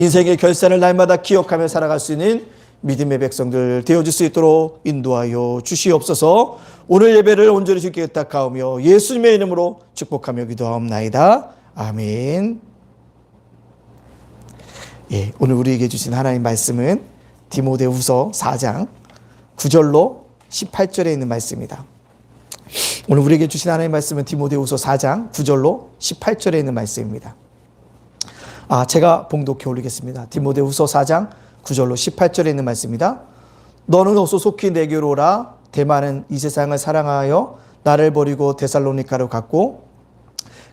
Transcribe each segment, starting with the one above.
인생의 결산을 날마다 기억하며 살아갈 수 있는 믿음의 백성들 되어줄 수 있도록 인도하여 주시옵소서. 오늘 예배를 온전히 주께 의탁하오며 예수님의 이름으로 축복하며 기도하옵나이다. 아멘. 예, 오늘 우리에게 주신 하나님 말씀은 디모데후서 4장 9절로 18절에 있는 말씀입니다. 오늘 우리에게 주신 하나님 말씀은 디모데후서 4장 9절로 18절에 있는 말씀입니다. 제가 봉독해 올리겠습니다. 디모데후서 4장 9절로 18절에 있는 말씀입니다. 너는 어서 속히 내게로 오라. 대만은 이 세상을 사랑하여 나를 버리고 데살로니가로 갔고,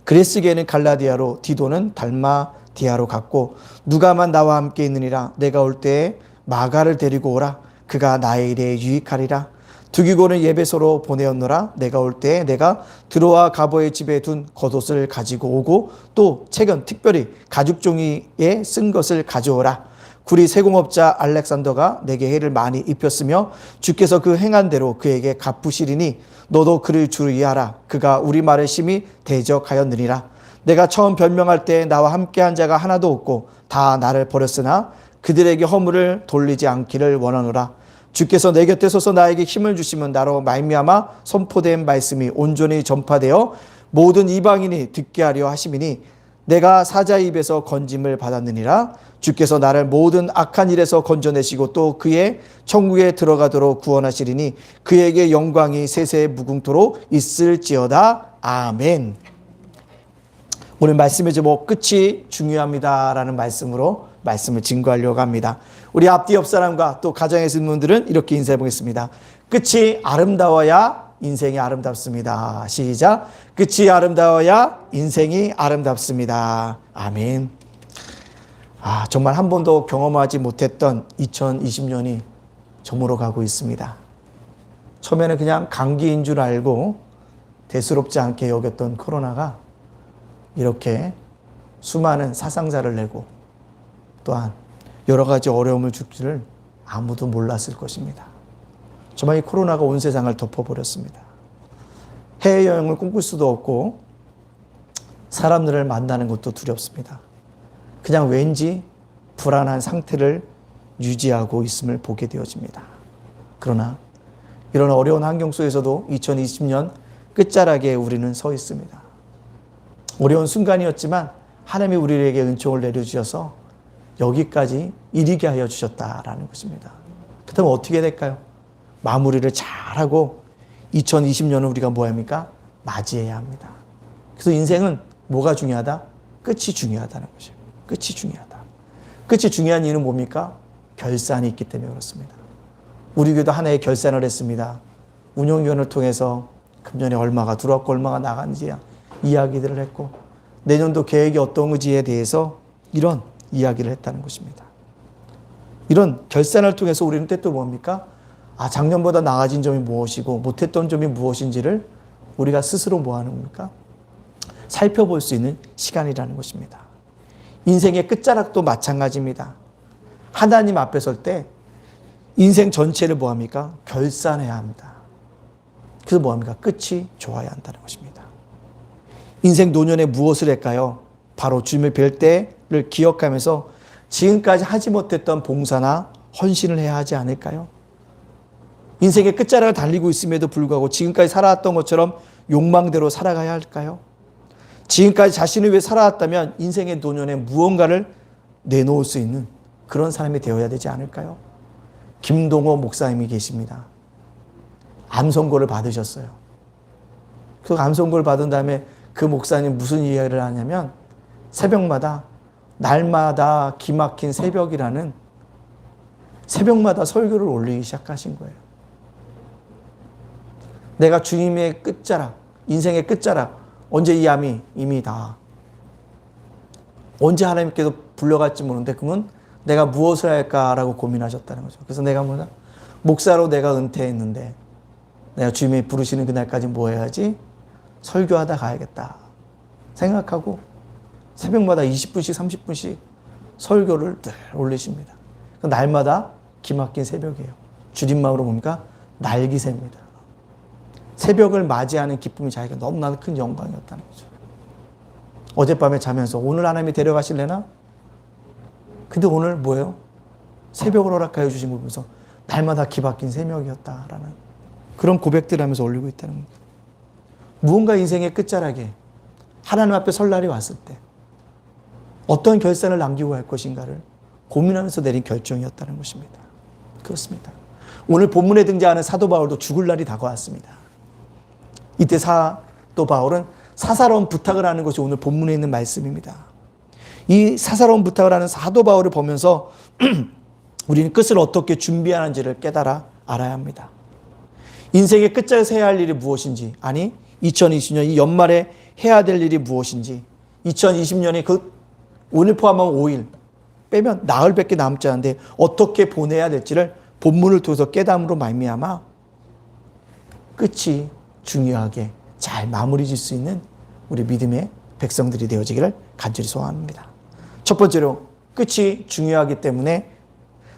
그레스게는 갈라디아로, 디도는 달마디아로 갔고, 누가만 나와 함께 있느니라. 내가 올 때에 마가를 데리고 오라. 그가 나의 일에 유익하리라. 두기고는 예배소로 보내었노라. 내가 올 때에 내가 드로아 가버의 집에 둔 겉옷을 가지고 오고, 또 책은 특별히 가죽 종이에 쓴 것을 가져오라. 구리 세공업자 알렉산더가 내게 해를 많이 입혔으며 주께서 그 행한 대로 그에게 갚으시리니 너도 그를 주의하라. 그가 우리 말을 심히 대적하였느니라. 내가 처음 변명할 때 나와 함께한 자가 하나도 없고 다 나를 버렸으나 그들에게 허물을 돌리지 않기를 원하노라. 주께서 내 곁에 서서 나에게 힘을 주시면 나로 말미암아 선포된 말씀이 온전히 전파되어 모든 이방인이 듣게 하려 하심이니 내가 사자의 입에서 건짐을 받았느니라. 주께서 나를 모든 악한 일에서 건져내시고 또 그의 천국에 들어가도록 구원하시리니 그에게 영광이 세세 무궁토록 있을지어다. 아멘. 오늘 말씀의 제목 끝이 중요합니다라는 말씀으로 말씀을 증거하려고 합니다. 우리 앞뒤 옆 사람과 또 가정에 있는 분들은 이렇게 인사해 보겠습니다. 끝이 아름다워야 인생이 아름답습니다. 시작. 끝이 아름다워야 인생이 아름답습니다. 아멘. 정말 한 번도 경험하지 못했던 2020년이 저물어 가고 있습니다. 처음에는 그냥 감기인 줄 알고 대수롭지 않게 여겼던 코로나가 이렇게 수많은 사상자를 내고 또한 여러 가지 어려움을 줄 줄을 아무도 몰랐을 것입니다. 정말 이 코로나가 온 세상을 덮어버렸습니다. 해외여행을 꿈꿀 수도 없고 사람들을 만나는 것도 두렵습니다. 그냥 왠지 불안한 상태를 유지하고 있음을 보게 되어집니다. 그러나 이런 어려운 환경 속에서도 2020년 끝자락에 우리는 서 있습니다. 어려운 순간이었지만 하나님이 우리에게 은총을 내려주셔서 여기까지 이르게 하여 주셨다라는 것입니다. 그렇다면 어떻게 될까요? 마무리를 잘하고 2020년을 우리가 뭐 합니까? 맞이해야 합니다. 그래서 인생은 뭐가 중요하다? 끝이 중요하다는 것이에요. 끝이 중요하다. 끝이 중요한 이유는 뭡니까? 결산이 있기 때문에 그렇습니다. 우리 교회도 하나의 결산을 했습니다. 운영위원을 통해서 금년에 얼마가 들어왔고 얼마가 나갔는지 이야기들을 했고 내년도 계획이 어떤 건지에 대해서 이런 이야기를 했다는 것입니다. 이런 결산을 통해서 우리는 때또 뭡니까? 작년보다 나아진 점이 무엇이고 못했던 점이 무엇인지를 우리가 스스로 뭐 하는 겁니까? 살펴볼 수 있는 시간이라는 것입니다. 인생의 끝자락도 마찬가지입니다. 하나님 앞에 설 때 인생 전체를 뭐 합니까? 결산해야 합니다. 그래서 뭐 합니까? 끝이 좋아야 한다는 것입니다. 인생 노년에 무엇을 할까요? 바로 주님을 뵐 때를 기억하면서 지금까지 하지 못했던 봉사나 헌신을 해야 하지 않을까요? 인생의 끝자락을 달리고 있음에도 불구하고 지금까지 살아왔던 것처럼 욕망대로 살아가야 할까요? 지금까지 자신을 위해 살아왔다면 인생의 노년에 무언가를 내놓을 수 있는 그런 사람이 되어야 되지 않을까요? 김동호 목사님이 계십니다. 암 선고를 받으셨어요. 그 암 선고를 받은 다음에 그 목사님 무슨 이야기를 하냐면 새벽마다 날마다 기막힌 새벽이라는 새벽마다 설교를 올리기 시작하신 거예요. 내가 주님의 끝자락, 인생의 끝자락, 언제 이 암이 이미 다 언제 하나님께서 불려갈지 모르는데 그러면 내가 무엇을 할까라고 고민하셨다는 거죠. 그래서 내가 뭐냐? 목사로 내가 은퇴했는데 내가 주님이 부르시는 그날까지 뭐 해야지? 설교하다 가야겠다 생각하고 새벽마다 20분씩 30분씩 설교를 늘 올리십니다. 날마다 기막힌 새벽이에요. 줄임말로 뭡니까? 날기새입니다. 새벽을 맞이하는 기쁨이 자기가 너무나 큰 영광이었다는 거죠. 어젯밤에 자면서 오늘 하나님이 데려가실래나? 근데 오늘 뭐예요? 새벽을 허락하여 주신 걸 보면서 날마다 기막힌 새벽이었다라는 그런 고백들을 하면서 올리고 있다는 겁니다. 무언가 인생의 끝자락에 하나님 앞에 설 날이 왔을 때 어떤 결산을 남기고 갈 것인가를 고민하면서 내린 결정이었다는 것입니다. 그렇습니다. 오늘 본문에 등장하는 사도 바울도 죽을 날이 다가왔습니다. 이때 사도 바울은 사사로운 부탁을 하는 것이 오늘 본문에 있는 말씀입니다. 이 사사로운 부탁을 하는 사도 바울을 보면서 우리는 끝을 어떻게 준비하는지를 깨달아 알아야 합니다. 인생의 끝자리에서 해야 할 일이 무엇인지, 아니 2020년 이 연말에 해야 될 일이 무엇인지, 2020년이 그 오늘 포함하면 5일 빼면 나흘밖에 남지 않은데 어떻게 보내야 될지를 본문을 통해서 깨달음으로 말미암아 끝이 중요하게 잘 마무리 질 수 있는 우리 믿음의 백성들이 되어지기를 간절히 소원합니다. 첫 번째로 끝이 중요하기 때문에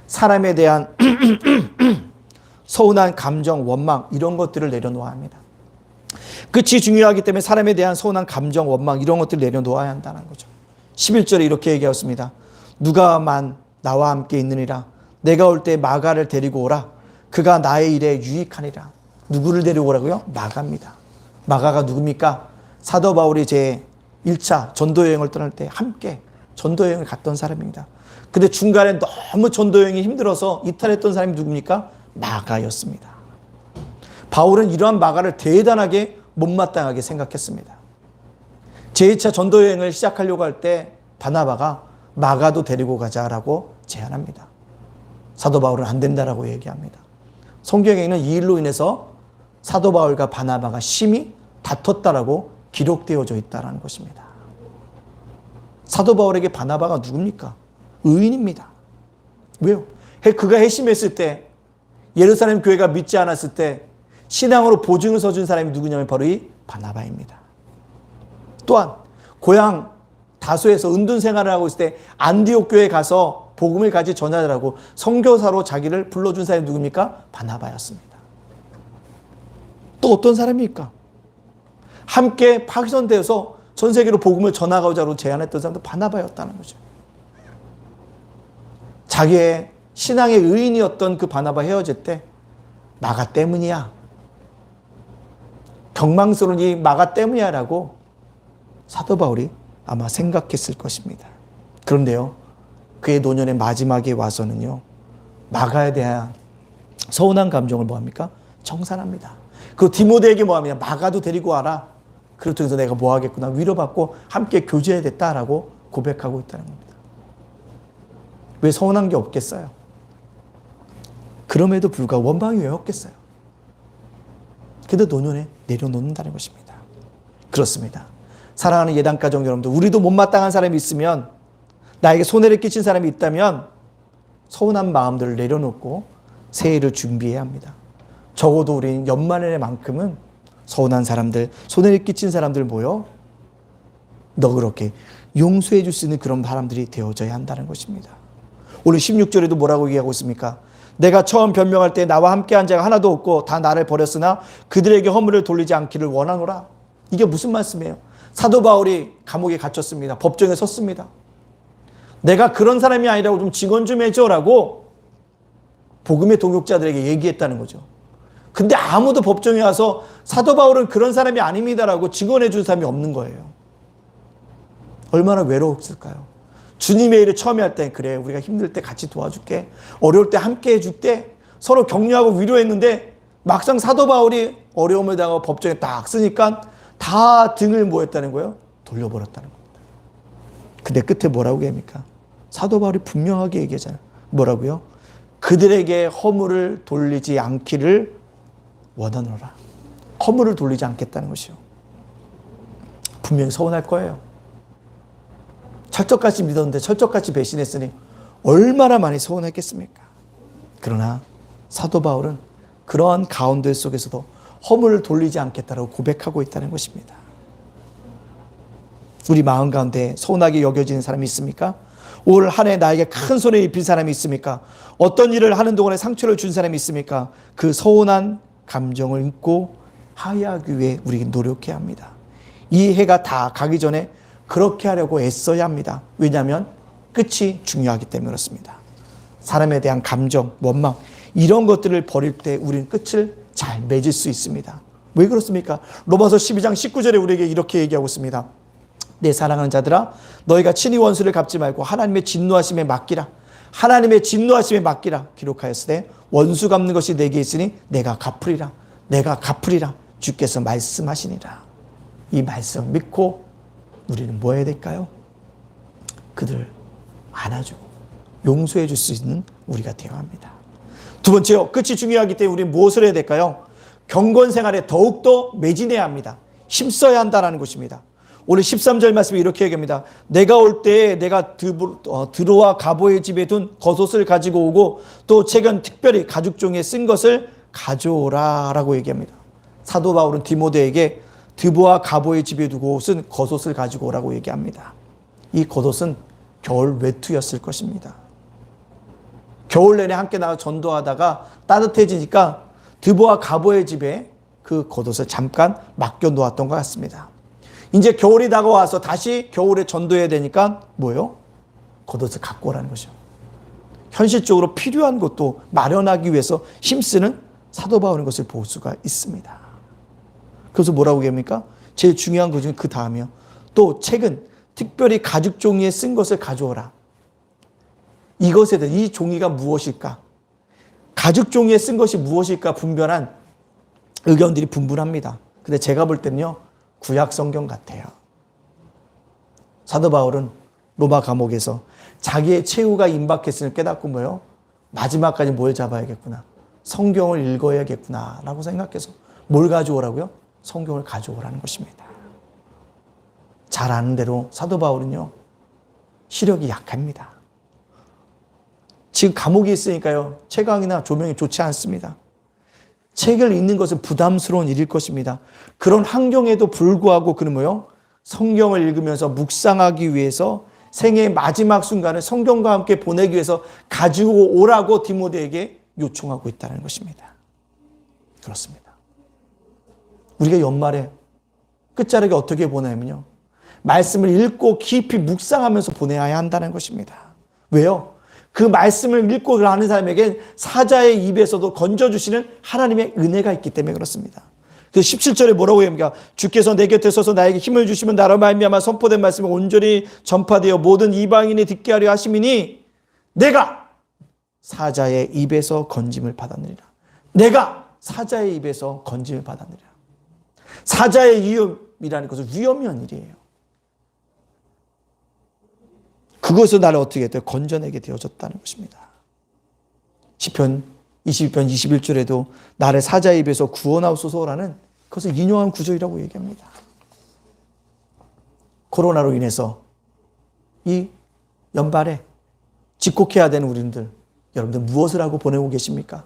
사람에 대한 서운한 감정, 원망 이런 것들을 내려놓아야 합니다. 끝이 중요하기 때문에 사람에 대한 서운한 감정, 원망 이런 것들을 내려놓아야 한다는 거죠. 11절에 이렇게 얘기하였습니다. 누가만 나와 함께 있느니라. 내가 올 때 마가를 데리고 오라. 그가 나의 일에 유익하니라. 누구를 데리고 오라고요? 마가입니다. 마가가 누굽니까? 사도 바울이 제 1차 전도여행을 떠날 때 함께 전도여행을 갔던 사람입니다. 근데 중간에 너무 전도여행이 힘들어서 이탈했던 사람이 누굽니까? 마가였습니다. 바울은 이러한 마가를 대단하게 못마땅하게 생각했습니다. 제2차 전도여행을 시작하려고 할 때 바나바가 마가도 데리고 가자라고 제안합니다. 사도 바울은 안 된다라고 얘기합니다. 성경에는 이 일로 인해서 사도 바울과 바나바가 심히 다퉜다라고 기록되어져 있다는 것입니다. 사도 바울에게 바나바가 누굽니까? 의인입니다. 왜요? 그가 회심했을 때 예루살렘 교회가 믿지 않았을 때 신앙으로 보증을 서준 사람이 누구냐면 바로 이 바나바입니다. 또한 고향 다소에서 은둔 생활을 하고 있을 때 안디옥 교회에 가서 복음을 같이 전하라고 선교사로 자기를 불러준 사람이 누굽니까? 바나바였습니다. 또 어떤 사람입니까? 함께 파견되어서 전 세계로 복음을 전하고자로 제안했던 사람도 바나바였다는 거죠. 자기의 신앙의 의인이었던 그 바나바 헤어질 때 마가 때문이야. 경망스러운 이 마가 때문이야 라고 사도 바울이 아마 생각했을 것입니다. 그런데요, 그의 노년의 마지막에 와서는요, 마가에 대한 서운한 감정을 뭐합니까? 청산합니다. 그 디모데에게 뭐합니까? 마가도 데리고 와라. 그렇다고 해서 내가 뭐 하겠구나. 위로받고 함께 교제해야 됐다라고 고백하고 있다는 겁니다. 왜 서운한 게 없겠어요? 그럼에도 불구하고 원망이 왜 없겠어요? 그래도 노년에 내려놓는다는 것입니다. 그렇습니다. 사랑하는 예단가족 여러분들, 우리도 못마땅한 사람이 있으면, 나에게 손해를 끼친 사람이 있다면 서운한 마음들을 내려놓고 새해를 준비해야 합니다. 적어도 우리는 연말에만큼은 서운한 사람들, 손해를 끼친 사람들 모여 너그럽게 용서해 줄 수 있는 그런 사람들이 되어져야 한다는 것입니다. 오늘 16절에도 뭐라고 얘기하고 있습니까? 내가 처음 변명할 때 나와 함께한 자가 하나도 없고 다 나를 버렸으나 그들에게 허물을 돌리지 않기를 원하노라. 이게 무슨 말씀이에요? 사도 바울이 감옥에 갇혔습니다. 법정에 섰습니다. 내가 그런 사람이 아니라고 좀 증언 좀 해줘라고 복음의 동역자들에게 얘기했다는 거죠. 근데 아무도 법정에 와서 사도 바울은 그런 사람이 아닙니다라고 증언해 준 사람이 없는 거예요. 얼마나 외로웠을까요? 주님의 일을 처음에 할 때, 그래, 우리가 힘들 때 같이 도와줄게, 어려울 때 함께 해줄게, 서로 격려하고 위로했는데 막상 사도 바울이 어려움을 당하고 법정에 딱 쓰니까 다 등을 뭐 했다는 거예요? 돌려버렸다는 겁니다. 근데 끝에 뭐라고 얘기합니까? 사도 바울이 분명하게 얘기하잖아요. 뭐라고요? 그들에게 허물을 돌리지 않기를 원하노라. 허물을 돌리지 않겠다는 것이요. 분명히 서운할 거예요. 철저같이 믿었는데 철저같이 배신했으니 얼마나 많이 서운했겠습니까? 그러나 사도 바울은 그러한 가운데 속에서도 허물을 돌리지 않겠다고 고백하고 있다는 것입니다. 우리 마음 가운데 서운하게 여겨지는 사람이 있습니까? 올 한 해 나에게 큰 손해 입힌 사람이 있습니까? 어떤 일을 하는 동안에 상처를 준 사람이 있습니까? 그 서운한 감정을 잊고 화해하기 위해 우리가 노력해야 합니다. 이 해가 다 가기 전에 그렇게 하려고 애써야 합니다. 왜냐하면 끝이 중요하기 때문에 그렇습니다. 사람에 대한 감정, 원망 이런 것들을 버릴 때 우리는 끝을 잘 맺을 수 있습니다. 왜 그렇습니까? 로마서 12장 19절에 우리에게 이렇게 얘기하고 있습니다. 내 사랑하는 자들아 너희가 친히 원수를 갚지 말고 하나님의 진노하심에 맡기라. 하나님의 진노하심에 맡기라. 기록하였으되 원수 갚는 것이 내게 있으니 내가 갚으리라. 내가 갚으리라. 주께서 말씀하시니라. 이 말씀 믿고 우리는 뭐 해야 될까요? 그들을 안아주고 용서해 줄 수 있는 우리가 되어야 합니다. 두 번째요. 끝이 중요하기 때문에 우리는 무엇을 해야 될까요? 경건 생활에 더욱더 매진해야 합니다. 힘써야 한다는 것입니다. 오늘 13절 말씀에 이렇게 얘기합니다. 내가 올 때 내가 드로와 가보의 집에 둔 겉옷을 가지고 오고 또 최근 특별히 가죽 종이에 쓴 것을 가져오라 라고 얘기합니다. 사도 바울은 디모데에게 드보와 가보의 집에 두고 쓴 겉옷을 가지고 오라고 얘기합니다. 이 겉옷은 겨울 외투였을 것입니다. 겨울 내내 함께 나가 전도하다가 따뜻해지니까 드보와 가보의 집에 그 겉옷을 잠깐 맡겨 놓았던 것 같습니다. 이제 겨울이 다가와서 다시 겨울에 전도해야 되니까 뭐예요? 겉옷을 갖고 오라는 거죠. 현실적으로 필요한 것도 마련하기 위해서 힘쓰는 사도 바울인 것을 볼 수가 있습니다. 그래서 뭐라고 얘기합니까? 제일 중요한 것 중에 그 다음이요. 또 책은 특별히 가죽 종이에 쓴 것을 가져오라. 이것에 대해 이 종이가 무엇일까? 가죽 종이에 쓴 것이 무엇일까 분별한 의견들이 분분합니다. 근데 제가 볼 때는요. 구약 성경 같아요. 사도 바울은 로마 감옥에서 자기의 최후가 임박했음을 깨닫고 뭐요? 마지막까지 뭘 잡아야겠구나. 성경을 읽어야겠구나 라고 생각해서 뭘 가져오라고요? 성경을 가져오라는 것입니다. 잘 아는 대로 사도 바울은요. 시력이 약합니다. 지금 감옥에 있으니까요. 채광이나 조명이 좋지 않습니다. 책을 읽는 것은 부담스러운 일일 것입니다. 그런 환경에도 불구하고 그는 뭐요? 성경을 읽으면서 묵상하기 위해서 생애의 마지막 순간을 성경과 함께 보내기 위해서 가지고 오라고 디모데에게 요청하고 있다는 것입니다. 그렇습니다. 우리가 연말에 끝자락에 어떻게 보내면요? 말씀을 읽고 깊이 묵상하면서 보내야 한다는 것입니다. 왜요? 그 말씀을 읽고 가는 사람에게 사자의 입에서도 건져주시는 하나님의 은혜가 있기 때문에 그렇습니다. 그 17절에 뭐라고 합니까? 주께서 내 곁에 서서 나에게 힘을 주시면 나로 말미암아 선포된 말씀이 온전히 전파되어 모든 이방인이 듣게 하려 하심이니 내가 사자의 입에서 건짐을 받았느니라. 내가 사자의 입에서 건짐을 받았느니라. 사자의 위험이라는 것은 위험한 일이에요. 그것을 나를 어떻게 했대요? 건져내게 되어졌다는 것입니다. 시편 22편 21절에도 나를 사자의 입에서 구원하옵소서라는 그것을 인용한 구절이라고 얘기합니다. 코로나로 인해서 이 연말에 집콕해야 되는 우리들, 여러분들 무엇을 하고 보내고 계십니까?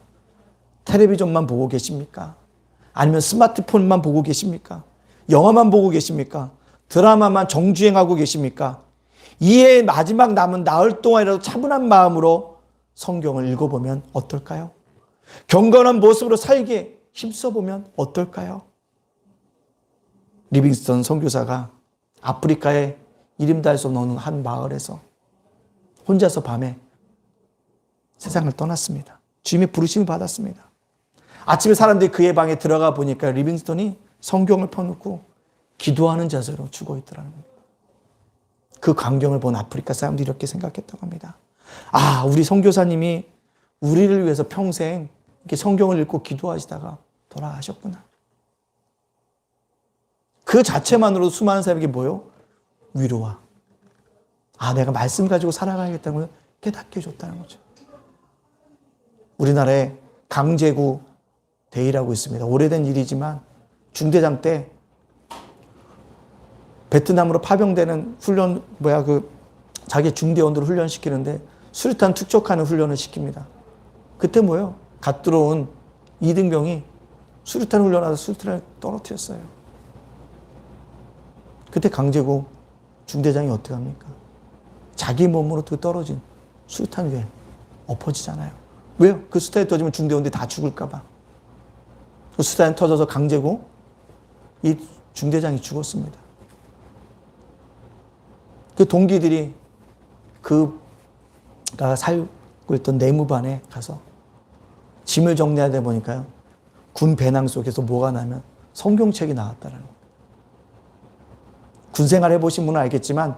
텔레비전만 보고 계십니까? 아니면 스마트폰만 보고 계십니까? 영화만 보고 계십니까? 드라마만 정주행하고 계십니까? 이해의 마지막 남은 나흘 동안이라도 차분한 마음으로 성경을 읽어보면 어떨까요? 경건한 모습으로 살기에 힘써보면 어떨까요? 리빙스턴 선교사가 아프리카의 이름도 알 수 없는 한 마을에서 혼자서 밤에 세상을 떠났습니다. 주님의 부르심을 받았습니다. 아침에 사람들이 그의 방에 들어가 보니까 리빙스턴이 성경을 펴놓고 기도하는 자세로 죽어 있더라는 겁니다. 그 광경을 본 아프리카 사람들이 이렇게 생각했다고 합니다. 아, 우리 선교사님이 우리를 위해서 평생 이렇게 성경을 읽고 기도하시다가 돌아가셨구나. 그 자체만으로도 수많은 사람에게 뭐요? 위로와 내가 말씀 가지고 살아가야겠다는 걸 깨닫게 해줬다는 거죠. 우리나라에 강제구 대회라고 있습니다. 오래된 일이지만 중대장 때 베트남으로 파병되는 훈련, 자기 중대원들을 훈련시키는데 수류탄 투척하는 훈련을 시킵니다. 그때 뭐예요? 갓 들어온 이등병이 수류탄 훈련하다 수류탄을 떨어뜨렸어요. 그때 강제구 중대장이 어떻게 합니까? 자기 몸으로 떨어진 수류탄 위에 엎어지잖아요. 왜요? 그 수류탄이 터지면 중대원들이 다 죽을까봐. 그 수류탄이 터져서 강제구 이 중대장이 죽었습니다. 그 동기들이 그가 살고 있던 내무반에 가서 짐을 정리하다 보니까요, 군 배낭 속에서 뭐가 나면 성경책이 나왔다는 거예요. 군 생활 해보신 분은 알겠지만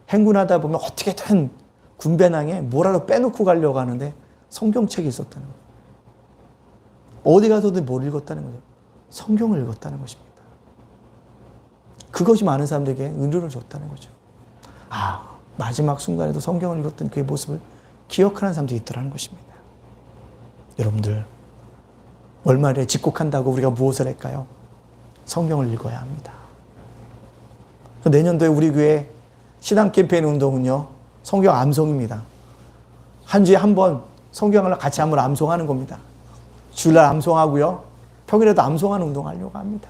행군하다 보면 어떻게든 군 배낭에 뭐라도 빼놓고 가려고 하는데 성경책이 있었다는 거예요. 어디 가서도 뭘 읽었다는 거죠. 성경을 읽었다는 것입니다. 그것이 많은 사람들에게 은혜를 줬다는 거죠. 마지막 순간에도 성경을 읽었던 그의 모습을 기억하는 사람들이 있더라는 것입니다. 여러분들, 월말에 집콕한다고 우리가 무엇을 할까요? 성경을 읽어야 합니다. 내년도에 우리 교회 신앙 캠페인 운동은요, 성경 암송입니다. 한 주에 한 번 성경을 같이 한번 암송하는 겁니다. 주일날 암송하고요, 평일에도 암송하는 운동 하려고 합니다.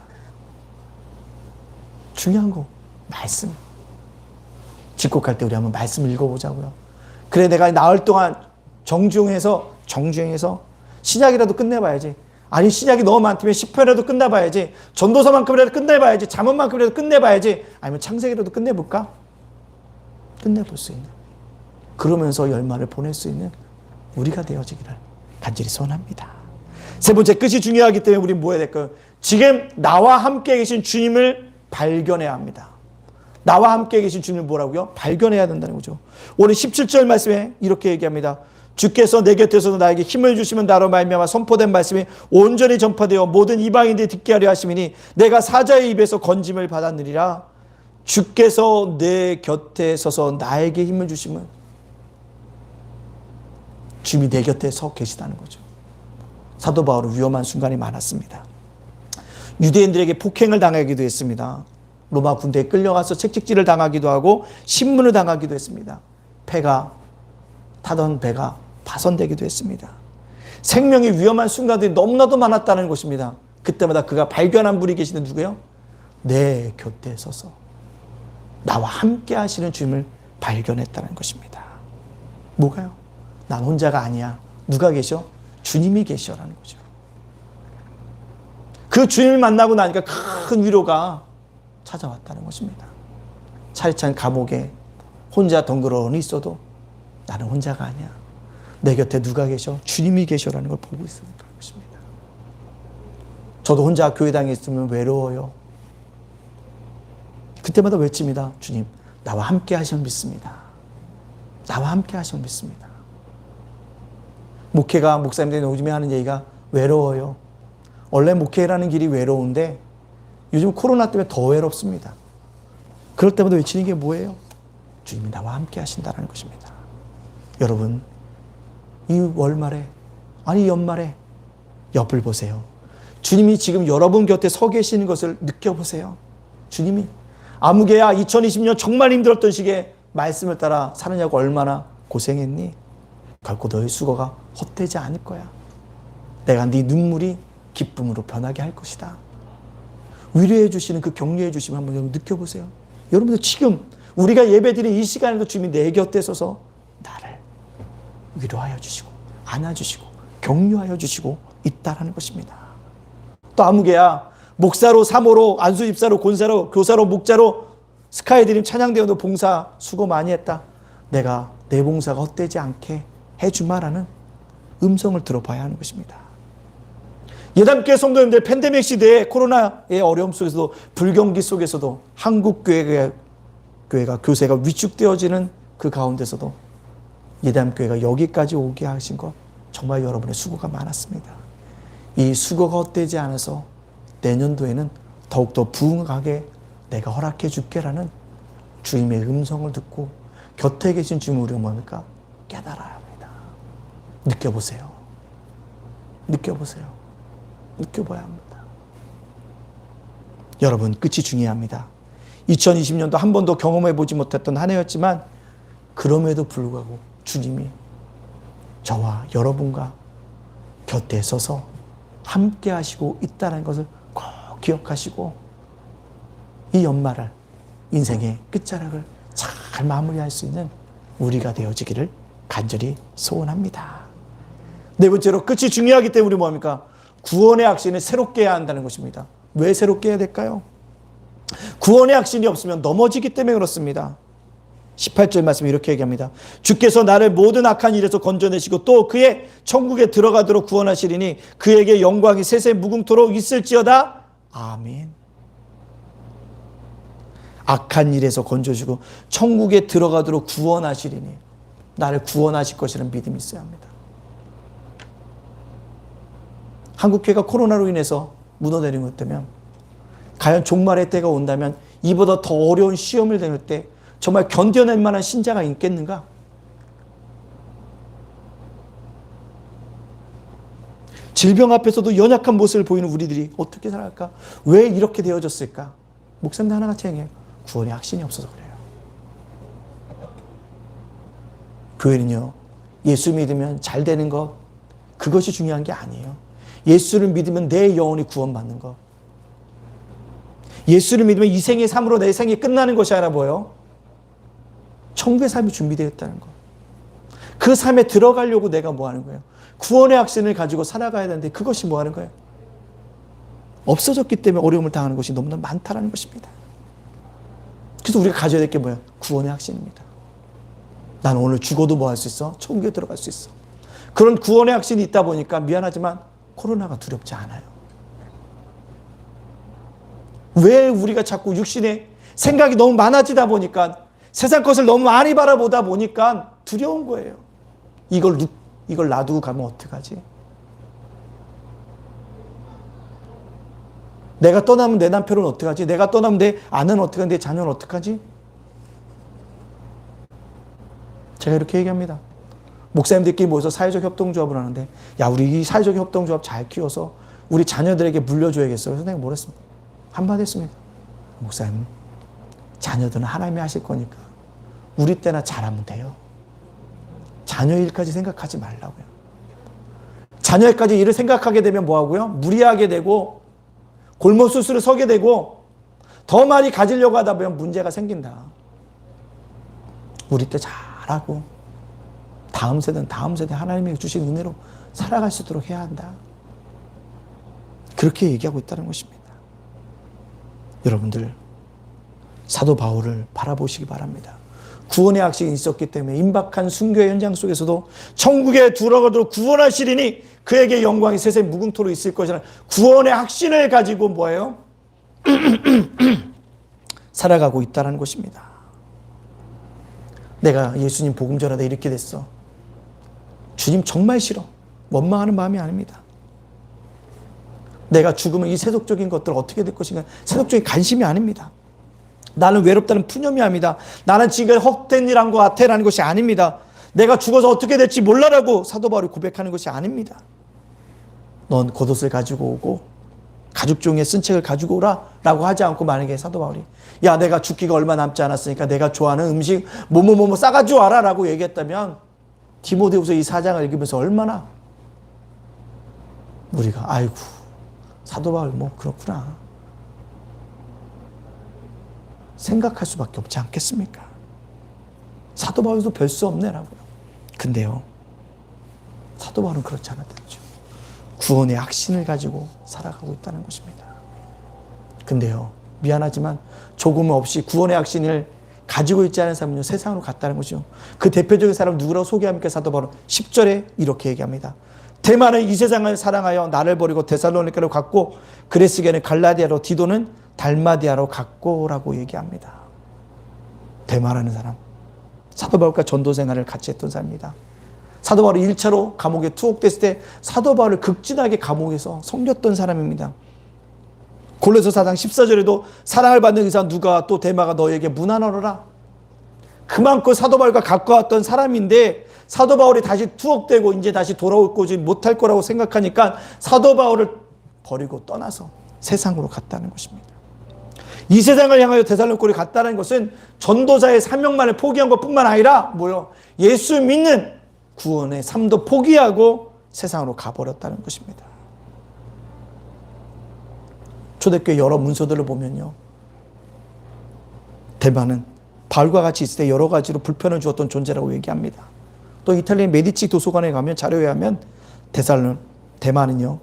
중요한 거, 말씀. 집콕할 때 우리 한번 말씀을 읽어보자고요. 그래, 내가 나흘 동안 정주행해서 신약이라도 끝내봐야지. 아니, 신약이 너무 많다면 10편이라도 끝내봐야지. 전도서만큼이라도 끝내봐야지. 잠언만큼이라도 끝내봐야지. 아니면 창세기라도 끝내볼까? 끝내볼 수 있는, 그러면서 열마를 보낼 수 있는 우리가 되어지기를 간절히 소원합니다. 세 번째, 끝이 중요하기 때문에 우리는 뭐 해야 될까요? 지금 나와 함께 계신 주님을 발견해야 합니다. 나와 함께 계신 주님을 뭐라고요? 발견해야 된다는 거죠. 오늘 17절 말씀에 이렇게 얘기합니다. 주께서 내 곁에서도 나에게 힘을 주시면 나로 말미암아 선포된 말씀이 온전히 전파되어 모든 이방인들이 듣게 하려 하심이니 내가 사자의 입에서 건짐을 받았느니라. 주께서 내 곁에 서서 나에게 힘을 주시면 주님이 내 곁에 서 계시다는 거죠. 사도 바울은 위험한 순간이 많았습니다. 유대인들에게 폭행을 당하기도 했습니다. 로마 군대에 끌려가서 채찍질을 당하기도 하고 신문을 당하기도 했습니다. 타던 배가 파손되기도 했습니다. 생명이 위험한 순간들이 너무나도 많았다는 것입니다. 그때마다 그가 발견한 분이 계시는 누구예요? 내 곁에 서서 나와 함께 하시는 주님을 발견했다는 것입니다. 뭐가요? 난 혼자가 아니야. 누가 계셔? 주님이 계셔라는 거죠. 그 주님을 만나고 나니까 큰 위로가 찾아왔다는 것입니다. 차디찬 감옥에 혼자 덩그러니 있어도 나는 혼자가 아니야. 내 곁에 누가 계셔? 주님이 계셔라는 걸 보고 있었다는 것입니다. 저도 혼자 교회당에 있으면 외로워요. 그때마다 외칩니다. 주님, 나와 함께 하시면 믿습니다. 나와 함께 하시면 믿습니다. 목사님들이 요즘에 하는 얘기가 외로워요. 원래 목회라는 길이 외로운데 요즘 코로나 때문에 더 외롭습니다. 그럴 때마다 외치는 게 뭐예요? 주님이 나와 함께 하신다는 것입니다. 여러분, 이 월말에, 아니 연말에 옆을 보세요. 주님이 지금 여러분 곁에 서 계시는 것을 느껴보세요. 주님이 아무개야 2020년 정말 힘들었던 시기에 말씀을 따라 사느냐고 얼마나 고생했니? 결코 너의 수고가 헛되지 않을 거야. 내가 네 눈물이 기쁨으로 변하게 할 것이다. 위로해 주시는 그 격려해 주심을 한번 여러분 느껴보세요. 여러분들 지금 우리가 예배드린 이 시간에도 주님이 내 곁에 서서 나를 위로하여 주시고 안아주시고 격려하여 주시고 있다라는 것입니다. 또 아무개야 목사로, 사모로, 안수집사로, 권사로, 교사로, 목자로, 스카이드림 찬양대원도 봉사 수고 많이 했다. 내가 내 봉사가 헛되지 않게 해주마라는 음성을 들어봐야 하는 것입니다. 예담교회 성도님들, 팬데믹 시대에 코로나의 어려움 속에서도 불경기 속에서도 한국교회가 교세가 위축되어지는 그 가운데서도 예담교회가 여기까지 오게 하신 것 정말 여러분의 수고가 많았습니다. 이 수고가 헛되지 않아서 내년도에는 더욱더 부응하게 내가 허락해 줄게라는 주님의 음성을 듣고 곁에 계신 주님을 우리가 뭡니까? 깨달아야 합니다. 느껴보세요. 느껴보세요. 느껴봐야 합니다. 여러분, 끝이 중요합니다. 2020년도 한 번도 경험해보지 못했던 한 해였지만 그럼에도 불구하고 주님이 저와 여러분과 곁에 서서 함께 하시고 있다는 것을 꼭 기억하시고 이 연말을, 인생의 끝자락을 잘 마무리할 수 있는 우리가 되어지기를 간절히 소원합니다. 네 번째로, 끝이 중요하기 때문에 우리 뭐합니까? 구원의 확신을 새롭게 해야 한다는 것입니다. 왜 새롭게 해야 될까요? 구원의 확신이 없으면 넘어지기 때문에 그렇습니다. 18절 말씀 이렇게 얘기합니다. 주께서 나를 모든 악한 일에서 건져내시고 또 그의 천국에 들어가도록 구원하시리니 그에게 영광이 세세 무궁토록 있을지어다. 아멘. 악한 일에서 건져주고 천국에 들어가도록 구원하시리니 나를 구원하실 것이라는 믿음이 있어야 합니다. 한국교회가 코로나로 인해서 무너내린 것 때문에 과연 종말의 때가 온다면 이보다 더 어려운 시험을 당할 때 정말 견뎌낼 만한 신자가 있겠는가? 질병 앞에서도 연약한 모습을 보이는 우리들이 어떻게 살아갈까? 왜 이렇게 되어졌을까? 목사님도 하나같이 얘기해요. 구원의 확신이 없어서 그래요. 교회는요, 예수 믿으면 잘 되는 것, 그것이 중요한 게 아니에요. 예수를 믿으면 내 영혼이 구원받는 것. 예수를 믿으면 이 생의 삶으로 내 생이 끝나는 것이 아니라 뭐예요? 천국의 삶이 준비되어 있다는 것. 그 삶에 들어가려고 내가 뭐 하는 거예요? 구원의 확신을 가지고 살아가야 되는데 그것이 뭐 하는 거예요? 없어졌기 때문에 어려움을 당하는 것이 너무나 많다는 것입니다. 그래서 우리가 가져야 될 게 뭐예요? 구원의 확신입니다. 나는 오늘 죽어도 뭐 할 수 있어? 천국에 들어갈 수 있어. 그런 구원의 확신이 있다 보니까 미안하지만 코로나가 두렵지 않아요. 왜 우리가 자꾸 육신의 생각이 너무 많아지다 보니까 세상 것을 너무 많이 바라보다 보니까 두려운 거예요. 이걸 놔두고 가면 어떡하지? 내가 떠나면 내 남편은 어떡하지? 내가 떠나면 내 아내는 어떡하지? 내 자녀는 어떡하지? 제가 이렇게 얘기합니다. 목사님들끼리 모여서 사회적 협동조합을 하는데 야, 우리 이 사회적 협동조합 잘 키워서 우리 자녀들에게 물려줘야겠어. 그래서 내가 뭐랬습니까? 한마디 했습니다. 목사님, 자녀들은 하나님이 하실 거니까 우리 때나 잘하면 돼요. 자녀 일까지 생각하지 말라고요. 자녀 일까지 일을 생각하게 되면 뭐하고요? 무리하게 되고 골목수술을 서게 되고 더 많이 가지려고 하다 보면 문제가 생긴다. 우리 때 잘하고 다음 세대는 다음 세대 하나님이 주신 은혜로 살아갈 수 있도록 해야 한다. 그렇게 얘기하고 있다는 것입니다. 여러분들 사도 바울을 바라보시기 바랍니다. 구원의 확신이 있었기 때문에 임박한 순교의 현장 속에서도 천국에 들어가도록 구원하시리니 그에게 영광이 세세 무궁토록 있을 것이라는 구원의 확신을 가지고 뭐예요? 살아가고 있다는 것입니다. 내가 예수님 복음 전하다 이렇게 됐어. 주님 정말 싫어. 원망하는 마음이 아닙니다. 내가 죽으면 이 세속적인 것들 어떻게 될 것인가 세속적인 관심이 아닙니다. 나는 외롭다는 푸념이 아닙니다. 나는 지금 헛된 일 한 것 같아라는 것이 아닙니다. 내가 죽어서 어떻게 될지 몰라라고 사도 바울이 고백하는 것이 아닙니다. 넌 겉옷을 가지고 오고 가죽 종이에 쓴 책을 가지고 오라 라고 하지 않고 만약에 사도 바울이 야, 내가 죽기가 얼마 남지 않았으니까 내가 좋아하는 음식 뭐뭐뭐 싸가지고 와라 라고 얘기했다면 디모데후서 이 4장을 읽으면서 얼마나 우리가 아이고 사도 바울 뭐 그렇구나 생각할 수밖에 없지 않겠습니까? 사도 바울도 별 수 없네라고요. 근데요, 사도 바울은 그렇지 않았죠. 구원의 확신을 가지고 살아가고 있다는 것입니다. 근데요, 미안하지만 조금 없이 구원의 확신을 가지고 있지 않은 사람은요, 세상으로 갔다는 것이죠. 그 대표적인 사람 누구라고 소개합니까? 사도 바울은 10절에 이렇게 얘기합니다. 대만은 이 세상을 사랑하여 나를 버리고 데살로니가로 갔고 그레스게는 갈라디아로 디도는 달마디아로 갔고라고 얘기합니다. 대만하는 사람. 사도 바울과 전도 생활을 같이 했던 사람입니다. 사도 바울이 1차로 감옥에 투옥됐을 때 사도 바울을 극진하게 감옥에서 섬겼던 사람입니다. 골로새 4장 14절에도 사랑을 받는 의사 누가 또 데마가 너에게 문안하노라. 그만큼 사도 바울과 가까웠던 사람인데 사도 바울이 다시 투옥되고 이제 다시 돌아오지 못할 거라고 생각하니까 사도 바울을 버리고 떠나서 세상으로 갔다는 것입니다. 이 세상을 향하여 데살로니가로 갔다는 것은 전도자의 사명만을 포기한 것뿐만 아니라 뭐요? 예수 믿는 구원의 삶도 포기하고 세상으로 가버렸다는 것입니다. 초대교회 여러 문서들을 보면요, 대만은 바울과 같이 있을 때 여러 가지로 불편을 주었던 존재라고 얘기합니다. 또 이탈리아 메디치 도서관에 가면 자료에 하면 대만은요,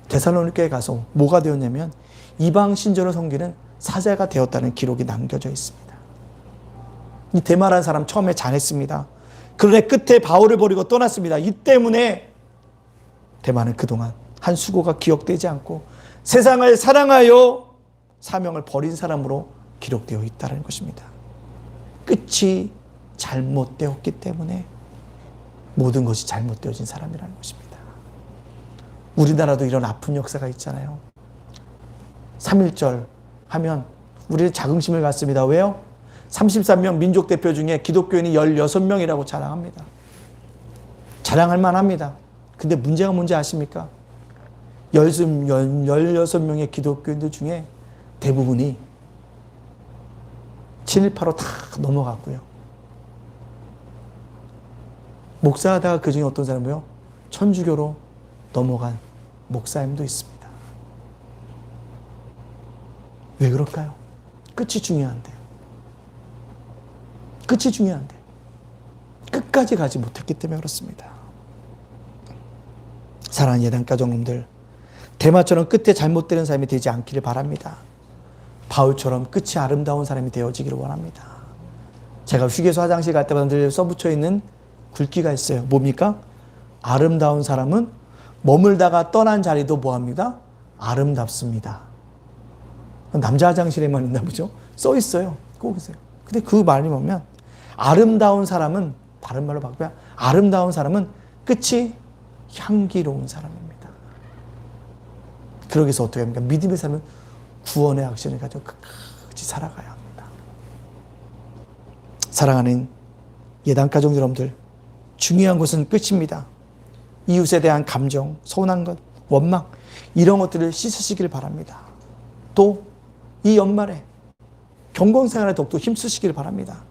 데살로니가에 가서 뭐가 되었냐면 이방 신전을 섬기는 사제가 되었다는 기록이 남겨져 있습니다. 이 데마라는 사람 처음에 잘했습니다. 그런데 끝에 바울을 버리고 떠났습니다. 이 때문에 데마는 그동안 한 수고가 기억되지 않고 세상을 사랑하여 사명을 버린 사람으로 기록되어 있다는 것입니다. 끝이 잘못되었기 때문에 모든 것이 잘못되어진 사람이라는 것입니다. 우리나라도 이런 아픈 역사가 있잖아요. 3.1절 하면 우리는 자긍심을 갖습니다. 왜요? 33명 민족 대표 중에 기독교인이 16명이라고 자랑합니다. 자랑할 만합니다. 근데 문제가 뭔지 아십니까? 16명의 기독교인들 중에 대부분이 7.18로 다 넘어갔고요. 목사하다가 그 중에 어떤 사람이요? 천주교로 넘어간 목사님도 있습니다. 왜 그럴까요? 끝이 중요한데. 끝이 중요한데. 끝까지 가지 못했기 때문에 그렇습니다. 사랑하는 예단 가족님들, 데마처럼 끝에 잘못되는 사람이 되지 않기를 바랍니다. 바울처럼 끝이 아름다운 사람이 되어지기를 원합니다. 제가 휴게소 화장실 갈 때마다 늘 써붙여 있는 글귀가 있어요. 뭡니까? 아름다운 사람은 머물다가 떠난 자리도 뭐합니다? 아름답습니다. 남자 화장실에만 있나 보죠? 써 있어요. 꼭 보세요. 근데 그 말이 뭐냐면 아름다운 사람은, 다른 말로 바꾸면 아름다운 사람은 끝이 향기로운 사람입니다. 그러기 위해서 어떻게 합니까? 믿음의 삶은 구원의 액션을 가지고 끝까지 살아가야 합니다. 사랑하는 예단 가족 여러분들, 중요한 것은 끝입니다. 이웃에 대한 감정, 서운한 것, 원망, 이런 것들을 씻으시길 바랍니다. 또 이 연말에 경건생활에 더욱더 힘쓰시길 바랍니다.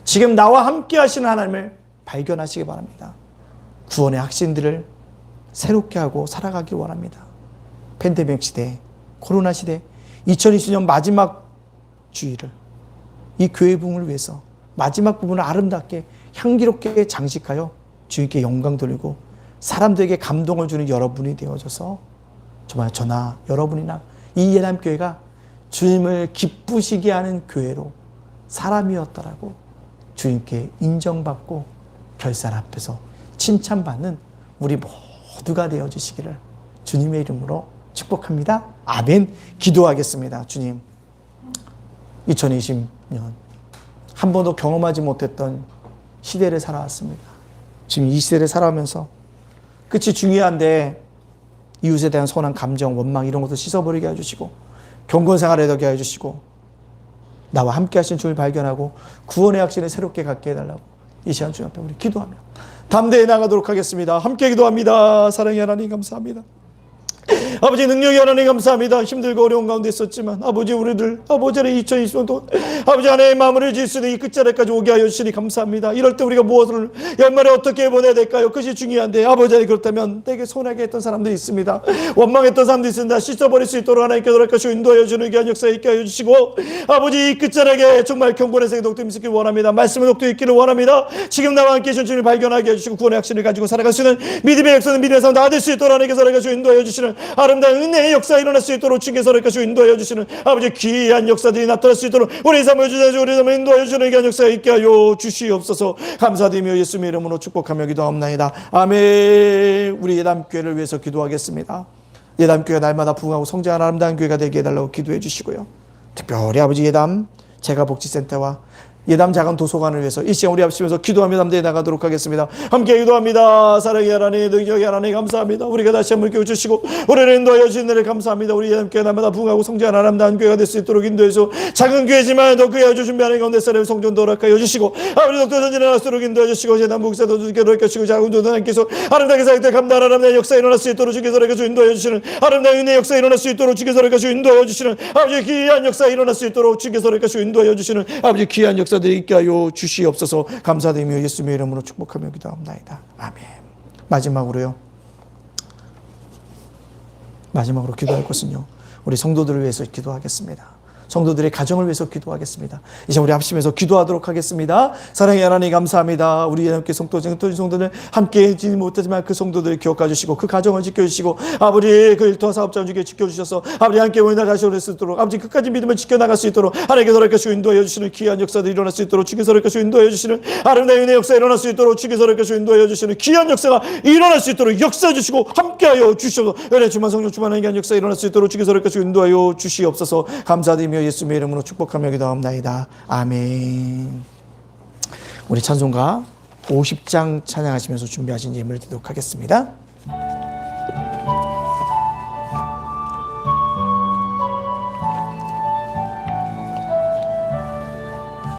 지금 나와 함께 하시는 하나님을 발견하시기 바랍니다. 구원의 확신들을 새롭게 하고 살아가길 원합니다. 팬데믹 시대, 코로나 시대, 2020년 마지막 주일을 이 교회 부흥을 위해서 마지막 부분을 아름답게 향기롭게 장식하여 주님께 영광 돌리고 사람들에게 감동을 주는 여러분이 되어져서 정말 저나 여러분이나 이 예남교회가 주님을 기쁘시게 하는 교회로 사람이었더라고 주님께 인정받고 결산 앞에서 칭찬받는 우리 모두가 되어주시기를 주님의 이름으로 축복합니다. 아멘. 기도하겠습니다. 주님, 2020년 한 번도 경험하지 못했던 시대를 살아왔습니다. 지금 이 시대를 살아오면서 끝이 중요한데 이웃에 대한 선한 감정, 원망 이런 것도 씻어버리게 해주시고 경건생활에 더게 해주시고 나와 함께 하신 주님을 발견하고 구원의 확신을 새롭게 갖게 해달라고 이 시간 주님 앞에 우리 기도하며 담대히 나가도록 하겠습니다. 함께 기도합니다. 사랑의 하나님 감사합니다. 아버지 능력의 하나님 감사합니다. 힘들고 어려운 가운데 있었지만 아버지 우리들 아버지는 2020년도 아버지 하나님의 마무리를 지을 수 있는 이 끝자리까지 오게 하여 주시니 감사합니다. 이럴 때 우리가 무엇을 연말에 어떻게 보내야 될까요? 그것이 중요한데 아버지 그렇다면 되게 손하게 했던 사람들이 있습니다. 원망했던 사람들이 있습니다. 씻어버릴 수 있도록 하나님께 노력하시고 인도하여 주는 귀한 역사에 있게 하여 주시고 아버지 이 끝자락에 정말 경건의 생에 독도 있기를 원합니다. 말씀의 독도 있기를 원합니다. 지금 나와 함께 계신 주님을 발견하게 해주시고 구원의 확신을 가지고 살아갈 수 있는 믿음의 역사는 믿음의 삶 다 될 수 있도록 하나님께 살아가시고 인도하여 주시는 아름다운 은혜의 역사가 일어날 수 있도록 주께서 이렇게 인도하여 주시는 아버지 귀한 역사들이 나타날 수 있도록 우리 삶을 주셔서 우리 삶을 인도하여 주시는 귀한 역사가 있게 하여 주시옵소서. 감사드리며 예수님의 이름으로 축복하며 기도하옵나이다. 아멘. 우리 예담교회를 위해서 기도하겠습니다. 예담교회가 날마다 부흥하고 성장하는 아름다운 교회가 되게 해달라고 기도해 주시고요. 특별히 아버지 예담 재가복지센터와 예담 작은 도서관을 위해서 이 시간 우리 합심해서 기도하며 담대히 나가도록 하겠습니다. 함께 기도합니다. 사랑의 하나님, 능력의 하나님 감사합니다. 우리가 다시 한번 깨워주시고 우리를 인도하여 주신 은혜를 감사합니다. 우리 예담교회 날마다 부흥하고 성장하는 아름다운 교회가 될 수 있도록 인도해서 작은 교회지만 더 크게 하여 준비하는 가운데 사람의 성전도 허락하여 주시고 아버지 독도 전진에 나갈수록 인도하여 주시고 예담 목사도 주께 허락하시고 작은 도도 하나님께서 아름답게 살 때 감당하는 아름다운 역사 일어날 수 있도록 주께서 허락하시고 인도하여 주시는 아름다운 은혜 역사 일어날 수 있도록 주께서 허락하시고 인도하여 주시는 아버지 귀한 역사 일어날 수 있도록 주께서 허락하시고 인도하여 주시는 아버지 귀한 역사 들이 있게 하여 주시옵소서. 감사드리며 예수님의 이름으로 축복하며 기도합니다. 아멘. 마지막으로 기도할 것은요 우리 성도들을 위해서 기도하겠습니다. 성도들의 가정을 위해서 기도하겠습니다. 이제 우리 합심해서 기도하도록 하겠습니다. 사랑의 하나님 감사합니다. 우리 함께 성도들 함께 해지지 못하지만 그 성도들을 기억해 주시고 그 가정을 지켜주시고 아버지 그 일터와 사업자를 지켜주셔서 아버지 함께 올라가실 수 있도록 아버지 끝까지 믿음을 지켜나갈 수 있도록 하나님께 서로 것이 인도하여 주시는 귀한 역사들이 일어날 수 있도록 주께 서로 것이 인도하여 주시는 아름다운 은혜의 역사 일어날 수 있도록 주께 서로 것이 인도하여 주시는 귀한 역사가 일어날 수 있도록 역사해 주시고 함께하여 주셔서 은혜 충만 성령 충만한 귀한 역사 일어날 수 있도록 주께 서로 것이 인도하여 주시옵소서. 감사드리며 예수님의 이름으로 축복하며 기도합니다. 아멘. 우리 찬송가 50장 찬양하시면서 준비하신 예물을 드리도록 하겠습니다.